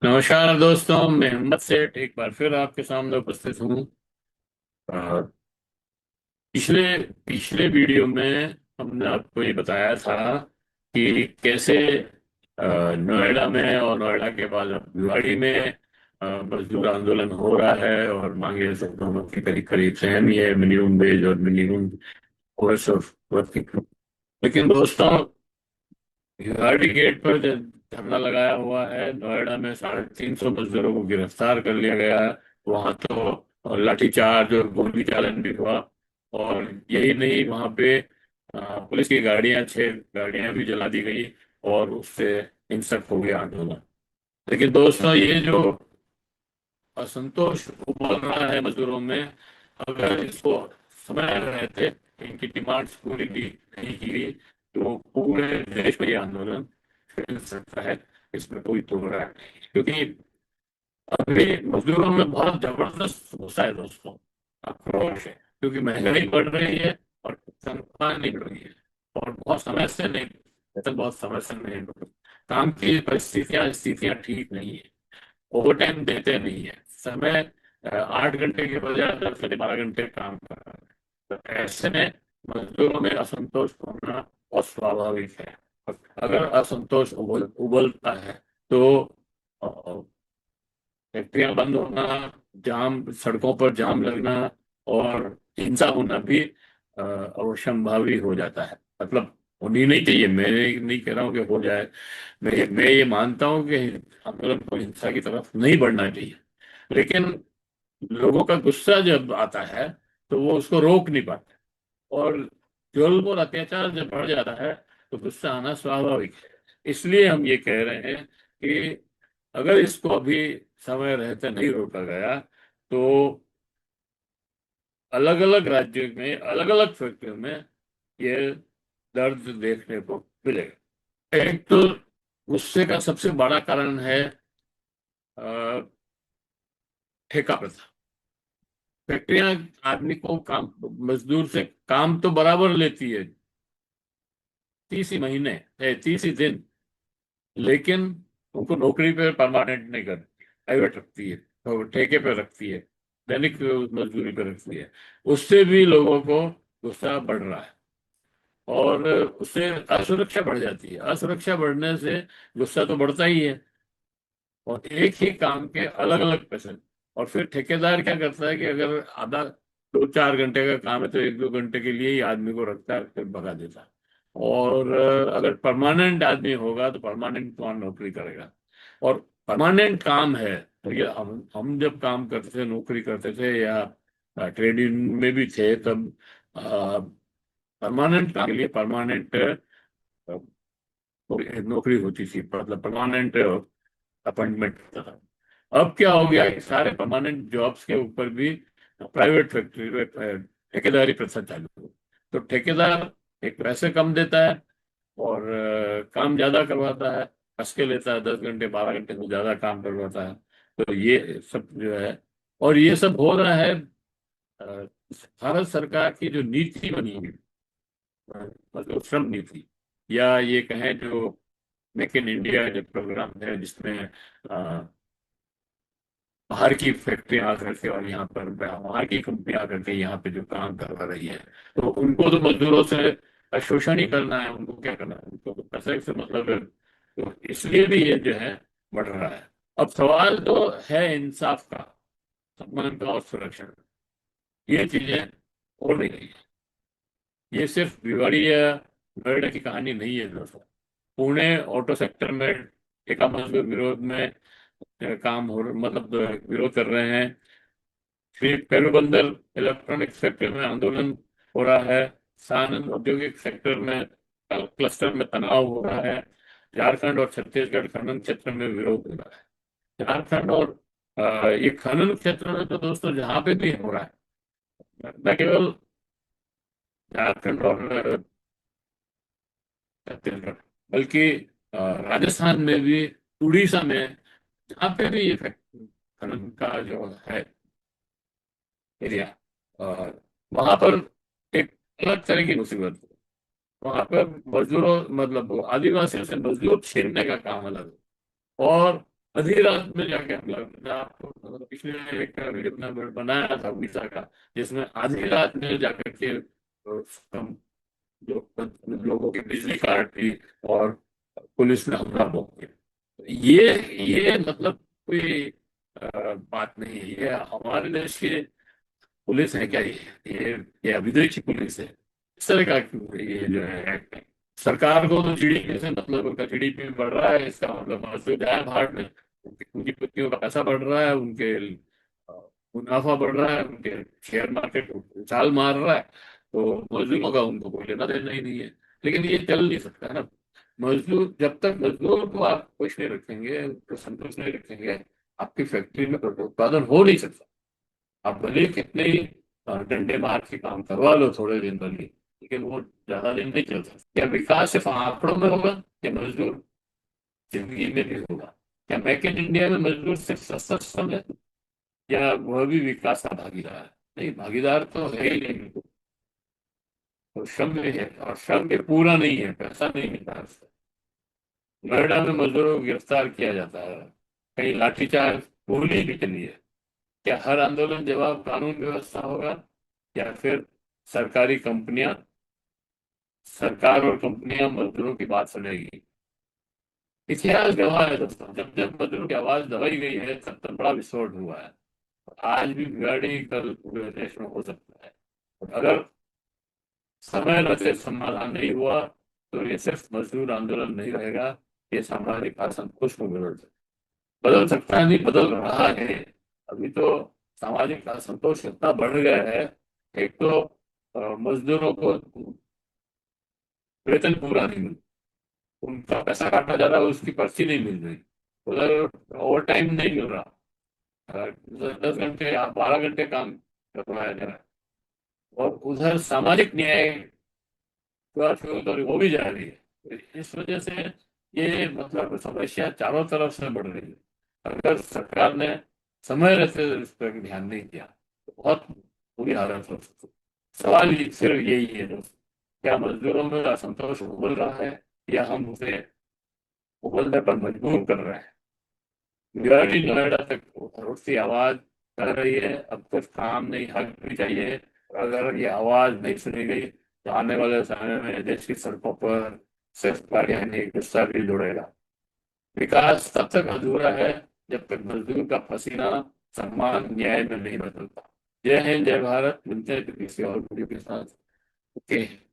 नमस्कार दोस्तों, मैं हिम्मत सेठ एक बार फिर आपके सामने उपस्थित हूँ। अ, पिछले पिछले वीडियो में हमने आपको ये बताया था कि कैसे नोएडा में और नोएडा के बाद अब भिवाड़ी में मजदूर आंदोलन हो रहा है और मांगे सब दोनों की करीब करीब सेम ही है, मिनिमम वेज और मिनिमम आवर्स ऑफ वर्किंग। लेकिन दोस्तों, भिवाड़ी गेट पर जो धरना लगाया हुआ है, नोएडा में 350 मजदूरों को गिरफ्तार कर लिया गया है। वहां तो लाठीचार्ज और गोली चालन भी हुआ। और यही नहीं, वहां पे पुलिस की गाड़ियां, 6 गाड़ियां भी जला दी गई और उससे हिंसक हो गया आंदोलन। लेकिन दोस्तों, ये जो असंतोष उमड़ रहा है मजदूरों में, अगर इसको समय रहते इनकी डिमांड्स पूरी की नहीं की तो पूरे देश में ये आंदोलन फैल सकता है। इसमें कोई दो राय नहीं, क्योंकि अभी मजदूरों में बहुत जबरदस्त गुस्सा है दोस्तों, आक्रोश है। क्योंकि महंगाई बढ़ रही है और तनख्वाह नहीं बढ़ रही है। और बहुत समय से नहीं बढ़ रही। काम की परिस्थितियां स्थितियां ठीक नहीं है। ओवर टाइम देते नहीं है। समय 8 घंटे के बजाय 10 से 12 घंटे काम कर रहा है। तो ऐसे में मजदूरों में असंतोष होना बहुत स्वाभाविक है। अगर असंतोष उबलता है तो फैक्ट्रियां बंद होना, जाम, सड़कों पर जाम लगना और हिंसा होना भी अवश्यंभावी हो जाता है। मतलब होनी नहीं चाहिए, मैं नहीं कह रहा हूँ कि हो जाए। मैं ये मानता हूँ कि आंदोलन को हिंसा की तरफ नहीं बढ़ना चाहिए। लेकिन लोगों का गुस्सा जब आता है तो वो उसको रोक नहीं पाते। और जुल्म और अत्याचार जब बढ़ जाता है तो गुस्सा आना स्वाभाविक है। इसलिए हम ये कह रहे हैं कि अगर इसको अभी समय रहते नहीं रोका गया तो अलग अलग राज्यों में, अलग अलग फैक्ट्रियों में ये दर्द देखने को मिलेगा। एक तो गुस्से का सबसे बड़ा कारण है अ, ठेका प्रथा। फैक्ट्रियां आदमी को काम, मजदूर से काम तो बराबर लेती है, 30 ही महीने है, 30 ही दिन। लेकिन उनको नौकरी पे परमानेंट नहीं करती, प्राइवेट रखती है, तो ठेके पे रखती है, दैनिक मजदूरी पे रखती है। उससे भी लोगों को गुस्सा बढ़ रहा है। और उससे असुरक्षा बढ़ जाती है। असुरक्षा बढ़ने से गुस्सा तो बढ़ता ही है। और एक ही काम के अलग अलग पैसे। और फिर ठेकेदार क्या करता है कि अगर आधा 2-4 घंटे का काम है तो 1-2 घंटे के लिए ही आदमी को रखता है, फिर भगा देता है। और अगर परमानेंट आदमी होगा तो परमानेंट कौन नौकरी करेगा। और परमानेंट काम है तो ये हम जब काम करते थे, नौकरी करते थे या ट्रेड यूनियन में भी थे, तब परमानेंट काम के लिए परमानेंट नौकरी होती थी, मतलब परमानेंट अपॉइंटमेंट होता था। अब क्या हो गया कि सारे परमानेंट जॉब्स के ऊपर भी प्राइवेट फैक्ट्री ठेकेदारी प्रथा चालू हो। तो ठेकेदार एक पैसे कम देता है और काम ज्यादा करवाता है, कस के लेता है, 10 घंटे 12 घंटे से ज्यादा काम करवाता है। तो ये सब जो है, और ये सब हो रहा है भारत सरकार की जो नीति बनी हुई, मतलब श्रम नीति, या ये कहें जो मेक इन इंडिया जो प्रोग्राम है, जिसमें बाहर की फैक्ट्रियां आकर के और यहाँ पर बाहर की कंपनियां आकर के यहाँ पे जो काम करवा रही है, तो उनको तो मजदूरों से शोषण ही करना है। उनको क्या करना है, उनको तो पैसे से मतलब है। तो इसलिए भी ये जो है बढ़ रहा है। अब सवाल तो है इंसाफ का, सम्मान का और सुरक्षा का। ये चीजें हो नहीं रही है। ये सिर्फ भिवाड़ी या नोएडा की कहानी नहीं है दोस्तों। पुणे ऑटो सेक्टर में ठेका मजदूर विरोध में काम हो, मतलब विरोध कर रहे हैं। फिर पेरुबंदर इलेक्ट्रॉनिक सेक्टर में आंदोलन हो रहा है। सानंद औद्योगिक सेक्टर में क्लस्टर में तनाव हो रहा है। झारखंड और छत्तीसगढ़ खनन क्षेत्र में विरोध हो रहा है। झारखंड और ये खनन क्षेत्र में तो दोस्तों जहाँ पे भी हो रहा है, न केवल झारखंड और छत्तीसगढ़, बल्कि राजस्थान में भी, उड़ीसा में, जहाँ पे भी ये खनन का जो है एरिया, वहां पर एक अलग तरह की मुसीबत है। वहां पर मजदूरों, मतलब आदिवासियों से मजदूर छीनने का काम अलग है। और आधी रात में जाके हमला, मैं आपको पिछले एक वीडियो में बनाया था उड़ीसा का, जिसमें आधी रात में जाकर के हम लोगों की बिजली काट दी और पुलिस ने हमला बोल दिया। ये मतलब कोई बात नहीं है। ये हमारे देश की पुलिस है क्या? ये विदेशी पुलिस है? इस तरह का क्यों ये जो है act है? सरकार को तो जीडीपी से मतलब, उनका जीडीपी बढ़ रहा है, इसका मतलब मजदूर जाए भाड़ में, उनकी पत्नियों का पैसा बढ़ रहा है, उनके मुनाफा बढ़ रहा है, उनके शेयर मार्केट उछाल मार रहा है, तो मजदूरों का उनको कोई लेना देना ही नहीं है। लेकिन ये चल नहीं सकता ना। मजदूर, जब तक मजदूर को आप खुश नहीं रखेंगे, उनको संतुष्ट नहीं रखेंगे, आपकी फैक्ट्री में उत्पादन हो नहीं सकता। आप भले ही कितने ही डंडे मार के काम करवा लो थोड़े दिन भले, लेकिन वो ज्यादा दिन नहीं चल सकता। क्या विकास सिर्फ आंकड़ों में होगा? क्या मजदूर जिंदगी में भी होगा? क्या मेक इन इंडिया में मजदूर सिर्फ सस्ता श्रम है, या वह भी विकास का भागीदार है? नहीं, भागीदार तो है ही नहीं। तो श्रम में है, और श्रम के पूरा नहीं है, पैसा नहीं मिलता है उससे। नोएडा में मजदूरों को गिरफ्तार किया जाता है, कहीं लाठीचार्ज, गोली भी चली है। क्या हर आंदोलन जवाब कानून व्यवस्था होगा, या फिर सरकारी कंपनियां, सरकार और कंपनियां मजदूरों की बात सुनेगी? इतिहास गवाह है दोस्तों, जब जब मजदूरों की आवाज दबाई गई है, तब तब बड़ा विस्फोट हुआ है। आज भी बिगाड़ी कल पूरे देश में हो सकता है। और अगर समय रहते समाधान नहीं हुआ, तो ये सिर्फ मजदूर आंदोलन नहीं रहेगा, ये सामाजिक असंतोष को बदल सकता है, नहीं बदल रहा है। अभी तो सामाजिक असंतोष इतना बढ़ गया है। एक तो मजदूरों को वेतन पूरा नहीं मिल, उनका पैसा काटा जा रहा है, उसकी पर्ची नहीं मिल रही, उधर ओवर टाइम नहीं मिल रहा, 10 घंटे या 12 घंटे काम करवाया जा रहा है, और उधर सामाजिक न्याय तो वो भी जा रही है। तो इस वजह से ये मतलब समस्या चारों तरफ से बढ़ रही है। अगर सरकार ने समय रहते इस पर ध्यान नहीं दिया, तो बहुत बुरी हालत हो सकती है। सवाल सिर्फ यही है दोस्त, क्या मजदूरों में असंतोष उबल रहा है, या हम उसे उबलने पर मजबूर कर रहे हैं? ग्रामीण नोएडा तक उठती आवाज कर रही है, अब कुछ काम नहीं, हक भी चाहिए। अगर ये आवाज नहीं सुनी गई, तो आने वाले समय में देश की सड़कों पर सिर्फ गाड़ियां नहीं, गुस्सा भी जुड़ेगा। विकास तब तक अधूरा है, जब तक मजदूर का पसीना सम्मान न्याय में नहीं बदलता। जय हिंद, जय भारत। मिलते हैं किसी और वीडियो के साथ। ओके।